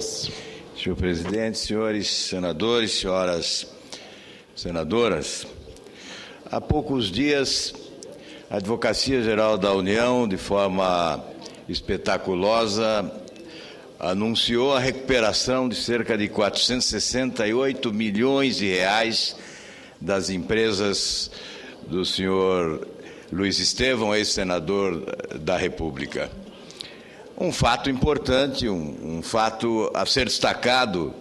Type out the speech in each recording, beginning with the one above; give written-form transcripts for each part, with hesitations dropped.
Dias. Senhor presidente, senhores senadores, senhoras senadoras, há poucos dias a Advocacia Geral da União, de forma espetaculosa, anunciou a recuperação de cerca de 468 milhões de reais das empresas do senhor Luiz Estevão, ex-senador da República. Um fato importante, um fato a ser destacado.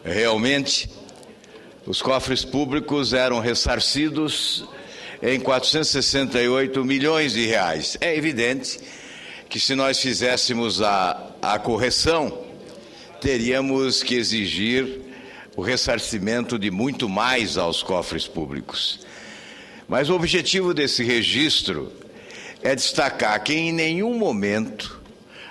Realmente, os cofres públicos eram ressarcidos em 468 milhões de reais. É evidente que, se nós fizéssemos a correção, teríamos que exigir o ressarcimento de muito mais aos cofres públicos. Mas o objetivo desse registro é destacar que em nenhum momento,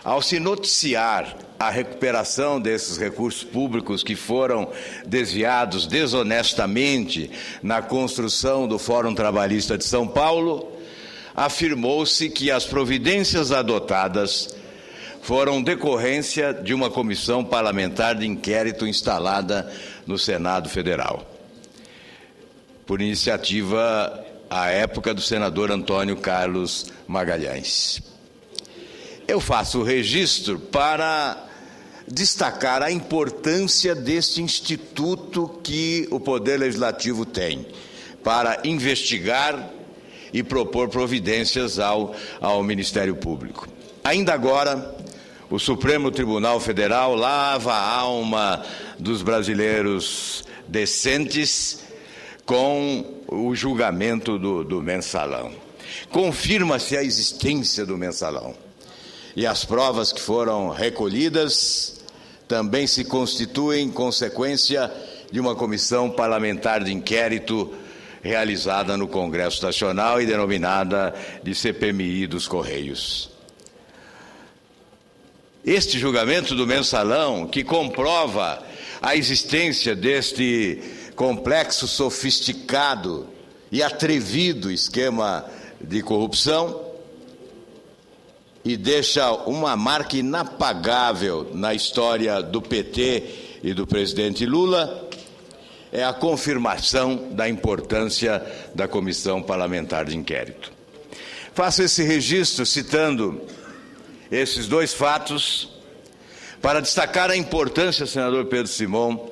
ao se noticiar a recuperação desses recursos públicos que foram desviados desonestamente na construção do Fórum Trabalhista de São Paulo, afirmou-se que as providências adotadas foram decorrência de uma comissão parlamentar de inquérito instalada no Senado Federal, por iniciativa, à época, do senador Antônio Carlos Magalhães. Eu faço o registro para destacar a importância deste instituto que o Poder Legislativo tem para investigar e propor providências ao Ministério Público. Ainda agora, o Supremo Tribunal Federal lava a alma dos brasileiros decentes com o julgamento do mensalão. Confirma-se a existência do mensalão. E as provas que foram recolhidas também se constituem consequência de uma comissão parlamentar de inquérito realizada no Congresso Nacional e denominada de CPMI dos Correios. Este julgamento do mensalão, que comprova a existência deste complexo, sofisticado e atrevido esquema de corrupção, e deixa uma marca inapagável na história do PT e do presidente Lula, é a confirmação da importância da Comissão Parlamentar de Inquérito. Faço esse registro citando esses dois fatos para destacar a importância, senador Pedro Simão,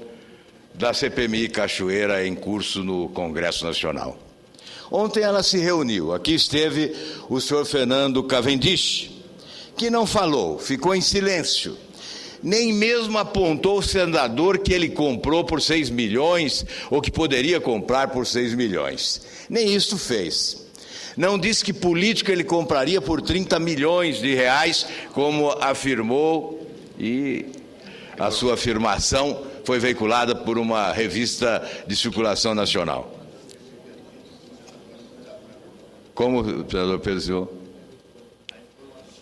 da CPMI Cachoeira em curso no Congresso Nacional. Ontem ela se reuniu. Aqui esteve o senhor Fernando Cavendish, que não falou, ficou em silêncio, nem mesmo apontou o senador que ele comprou por 6 milhões ou que poderia comprar por 6 milhões. Nem isso fez. Não disse que político ele compraria por 30 milhões de reais, como afirmou, e a sua afirmação foi veiculada por uma revista de circulação nacional. Como, senador Pedro Simão?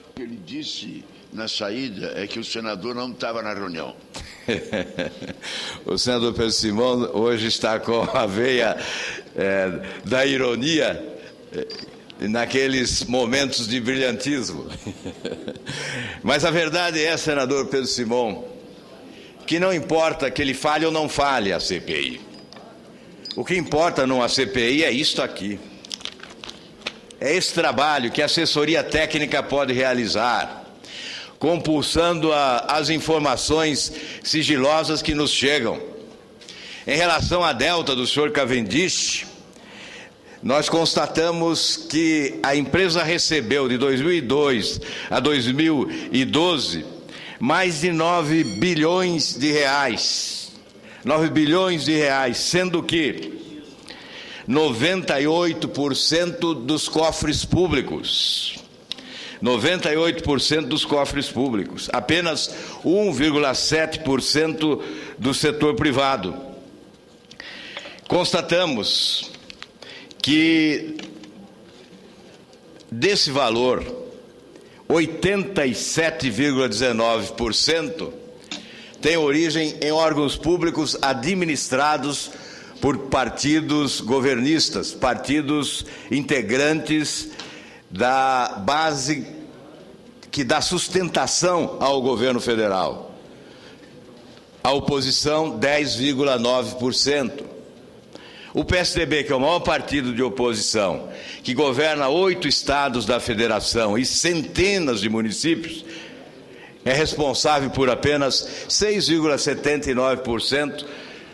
O que ele disse na saída é que o senador não estava na reunião. O senador Pedro Simão hoje está com a veia da ironia naqueles momentos de brilhantismo. Mas a verdade é, senador Pedro Simão, que não importa que ele fale ou não fale a CPI. O que importa numa CPI é isto aqui. É esse trabalho que a assessoria técnica pode realizar, compulsando as informações sigilosas que nos chegam. Em relação à Delta do senhor Cavendish, nós constatamos que a empresa recebeu de 2002 a 2012 mais de 9 bilhões de reais. 9 bilhões de reais, sendo que 98% dos cofres públicos. 98% dos cofres públicos. Apenas 1,7% do setor privado. Constatamos que desse valor, 87,19% tem origem em órgãos públicos administrados por partidos governistas, partidos integrantes da base que dá sustentação ao governo federal. A oposição, 10,9%. O PSDB, que é o maior partido de oposição, que governa 8 estados da federação e centenas de municípios, é responsável por apenas 6,79%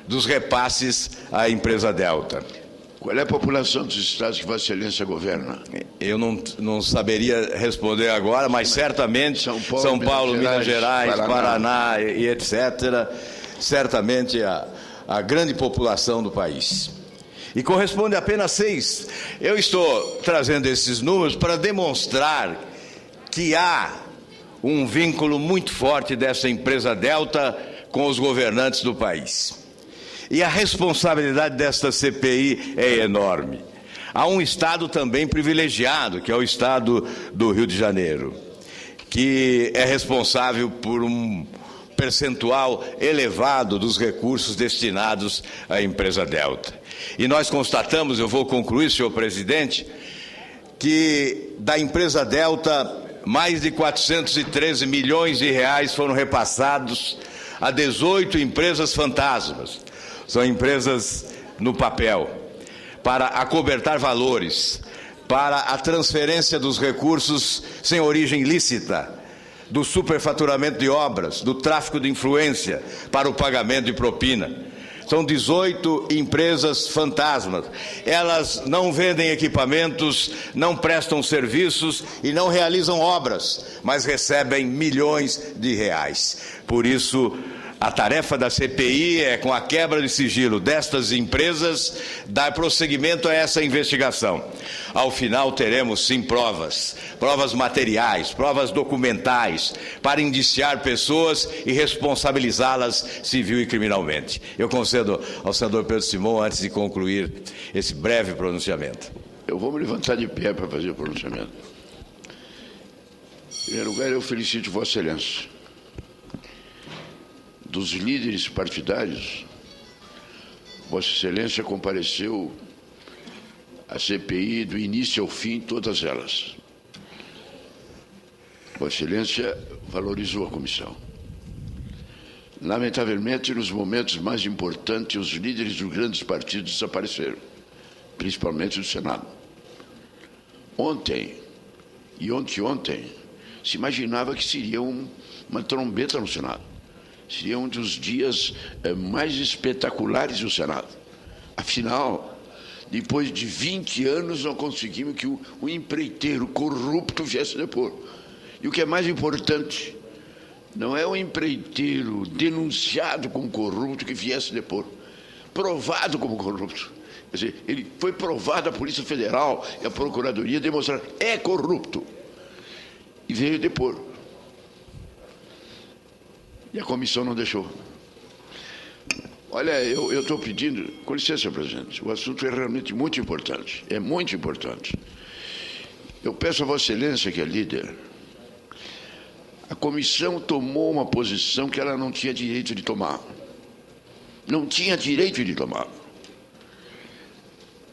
dos repasses à empresa Delta. Qual é a população dos estados que Vossa Excelência governa? Eu não saberia responder agora, mas certamente São Paulo, Minas Gerais, Paraná e etc., certamente a grande população do país. E corresponde a apenas 6. Eu estou trazendo esses números para demonstrar que há um vínculo muito forte dessa empresa Delta com os governantes do país. E a responsabilidade desta CPI é enorme. Há um estado também privilegiado, que é o estado do Rio de Janeiro, que é responsável por um percentual elevado dos recursos destinados à empresa Delta. E nós constatamos, eu vou concluir, senhor presidente, que da empresa Delta, mais de 413 milhões de reais foram repassados a 18 empresas fantasmas. São empresas no papel, para acobertar valores, para a transferência dos recursos sem origem lícita, do superfaturamento de obras, do tráfico de influência, para o pagamento de propina. São 18 empresas fantasmas. Elas não vendem equipamentos, não prestam serviços e não realizam obras, mas recebem milhões de reais. Por isso, a tarefa da CPI é, com a quebra de sigilo destas empresas, dar prosseguimento a essa investigação. Ao final teremos, sim, provas materiais, provas documentais, para indiciar pessoas e responsabilizá-las civil e criminalmente. Eu concedo ao senador Pedro Simão, antes de concluir esse breve pronunciamento. Eu vou me levantar de pé para fazer o pronunciamento. Em primeiro lugar, eu felicito Vossa Excelência. Dos líderes partidários, Vossa Excelência compareceu à CPI do início ao fim, todas elas. Vossa Excelência valorizou a comissão. Lamentavelmente, nos momentos mais importantes, os líderes dos grandes partidos desapareceram, principalmente do Senado. Ontem e ontem, se imaginava que seria uma trombeta no Senado. Seria um dos dias mais espetaculares do Senado. Afinal, depois de 20 anos, nós conseguimos que o empreiteiro corrupto viesse depor. E o que é mais importante, não é o empreiteiro denunciado como corrupto que viesse depor, provado como corrupto. Quer dizer, ele foi provado, a Polícia Federal e a Procuradoria demonstraram que é corrupto. E veio depor. E a comissão não deixou. Olha, eu estou pedindo, com licença, senhor presidente, o assunto é realmente muito importante, é muito importante. Eu peço a Vossa Excelência, que é líder, a comissão tomou uma posição que ela não tinha direito de tomar. Não tinha direito de tomar.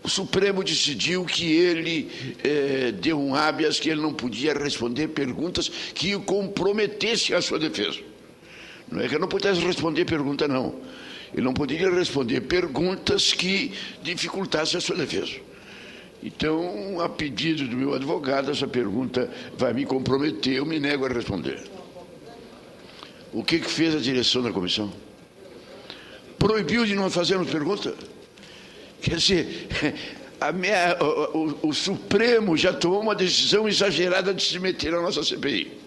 O Supremo decidiu que ele deu um habeas, que ele não podia responder perguntas que o comprometessem a sua defesa. Não é que eu não pudesse responder pergunta, não. Ele não poderia responder perguntas que dificultassem a sua defesa. Então, a pedido do meu advogado, essa pergunta vai me comprometer, eu me nego a responder. O que fez a direção da comissão? Proibiu de nós fazermos pergunta? Quer dizer, o Supremo já tomou uma decisão exagerada de se meter na nossa CPI.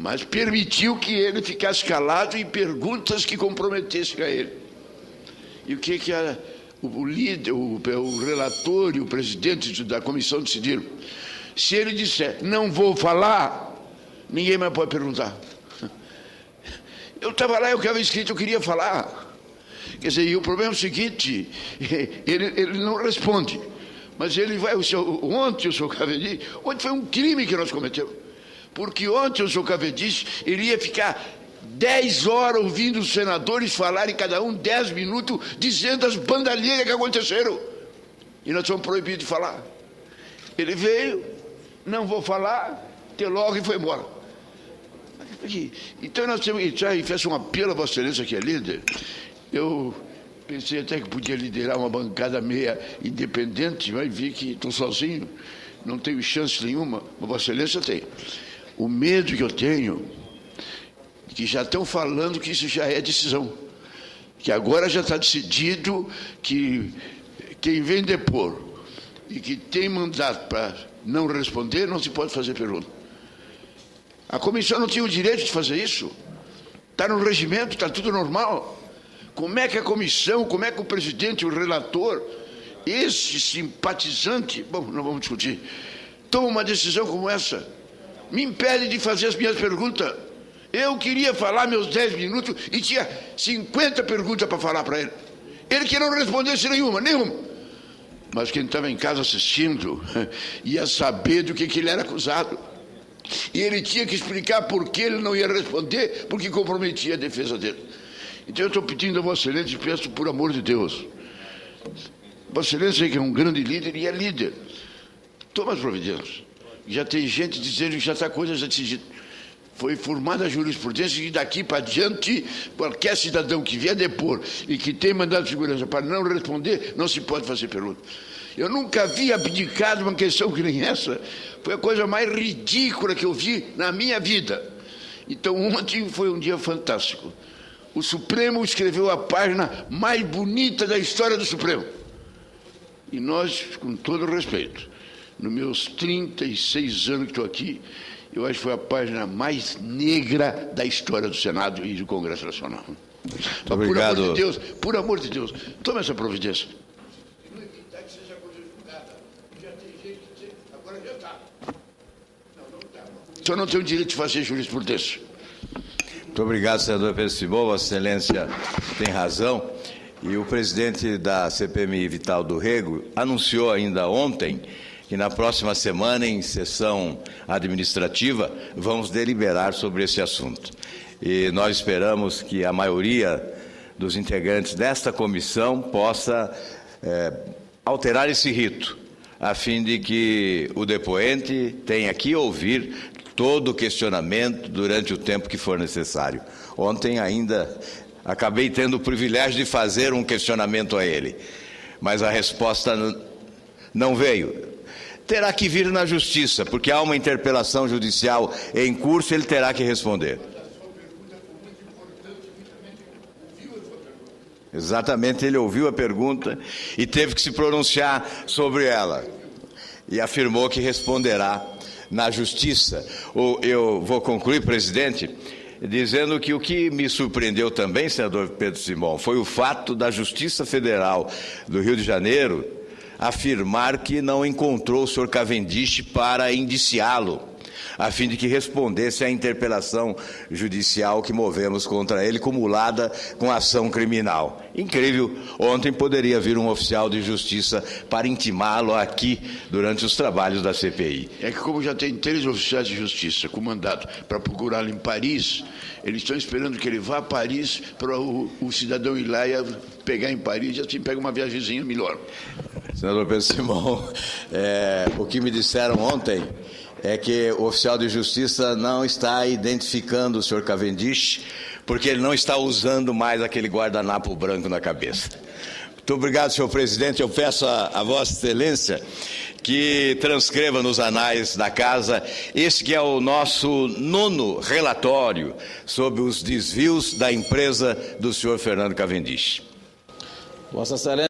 Mas permitiu que ele ficasse calado em perguntas que comprometessem a ele. E o que o líder, o relator e o presidente da comissão decidiram? Se ele disser, não vou falar, ninguém mais pode perguntar. Eu estava lá, eu estava escrito, eu queria falar. Quer dizer, e o problema é o seguinte, ele não responde. Mas ele vai, ontem o senhor Cavendish, ontem foi um crime que nós cometemos. Porque ontem o senhor Cavendish, ele ia ficar 10 horas ouvindo os senadores falarem, cada um 10 minutos, dizendo as bandalheiras que aconteceram. E nós somos proibidos de falar. Ele veio, não vou falar, até logo e foi embora. Então nós temos que entrar e fazer um apelo a Vossa Excelência, que é líder. Eu pensei até que podia liderar uma bancada meia independente, mas vi que estou sozinho, não tenho chance nenhuma, mas Vossa Excelência tem. O medo que eu tenho, que já estão falando que isso já é decisão, que agora já está decidido que quem vem depor e que tem mandato para não responder, não se pode fazer pergunta. A comissão não tinha o direito de fazer isso. Está no regimento, está tudo normal. Como é que a comissão, como é que o presidente, o relator, esse simpatizante, bom, não vamos discutir, toma uma decisão como essa? Me impede de fazer as minhas perguntas. Eu queria falar meus 10 minutos e tinha 50 perguntas para falar para ele. Ele que não respondesse nenhuma. Mas quem estava em casa assistindo ia saber do que ele era acusado. E ele tinha que explicar por que ele não ia responder, porque comprometia a defesa dele. Então eu estou pedindo a Vossa Excelência, peço por amor de Deus. Vossa Excelência que é um grande líder e é líder. Toma as providências. Já tem gente dizendo que já está coisa decidida. Foi formada a jurisprudência e daqui para diante, qualquer cidadão que vier depor e que tem mandado de segurança para não responder, não se pode fazer pergunta. Eu nunca vi abdicado uma questão que nem essa. Foi a coisa mais ridícula que eu vi na minha vida. Então ontem foi um dia fantástico. O Supremo escreveu a página mais bonita da história do Supremo. E nós, com todo respeito, nos meus 36 anos que estou aqui, eu acho que foi a página mais negra da história do Senado e do Congresso Nacional. Mas, obrigado. Por amor de Deus, tome essa providência. O senhor não tem o direito de fazer jurisprudência. Muito obrigado, senador Pedro Simão. Vossa Excelência tem razão. E o presidente da CPMI, Vital do Rego, anunciou ainda ontem que na próxima semana, em sessão administrativa, vamos deliberar sobre esse assunto. E nós esperamos que a maioria dos integrantes desta comissão possa alterar esse rito, a fim de que o depoente tenha que ouvir todo o questionamento durante o tempo que for necessário. Ontem ainda acabei tendo o privilégio de fazer um questionamento a ele, mas a resposta não veio. Terá que vir na justiça, porque há uma interpelação judicial em curso, ele terá que responder. Exatamente, ele ouviu a pergunta e teve que se pronunciar sobre ela. E afirmou que responderá na justiça. Eu vou concluir, presidente, dizendo que o que me surpreendeu também, senador Pedro Simão, foi o fato da Justiça Federal do Rio de Janeiro afirmar que não encontrou o senhor Cavendish para indiciá-lo, a fim de que respondesse à interpelação judicial que movemos contra ele, cumulada com ação criminal. Incrível, ontem poderia vir um oficial de justiça para intimá-lo aqui durante os trabalhos da CPI. É que como já tem 3 oficiais de justiça com mandato para procurá-lo em Paris, eles estão esperando que ele vá a Paris para o cidadão ir lá e pegar em Paris e assim pega uma viagemzinha melhor. Senador Pedro Simão, o que me disseram ontem é que o oficial de justiça não está identificando o senhor Cavendish, porque ele não está usando mais aquele guardanapo branco na cabeça. Muito obrigado, senhor presidente. Eu peço a Vossa Excelência que transcreva nos anais da Casa esse que é o nosso 9º relatório sobre os desvios da empresa do senhor Fernando Cavendish. Vossa Excelência.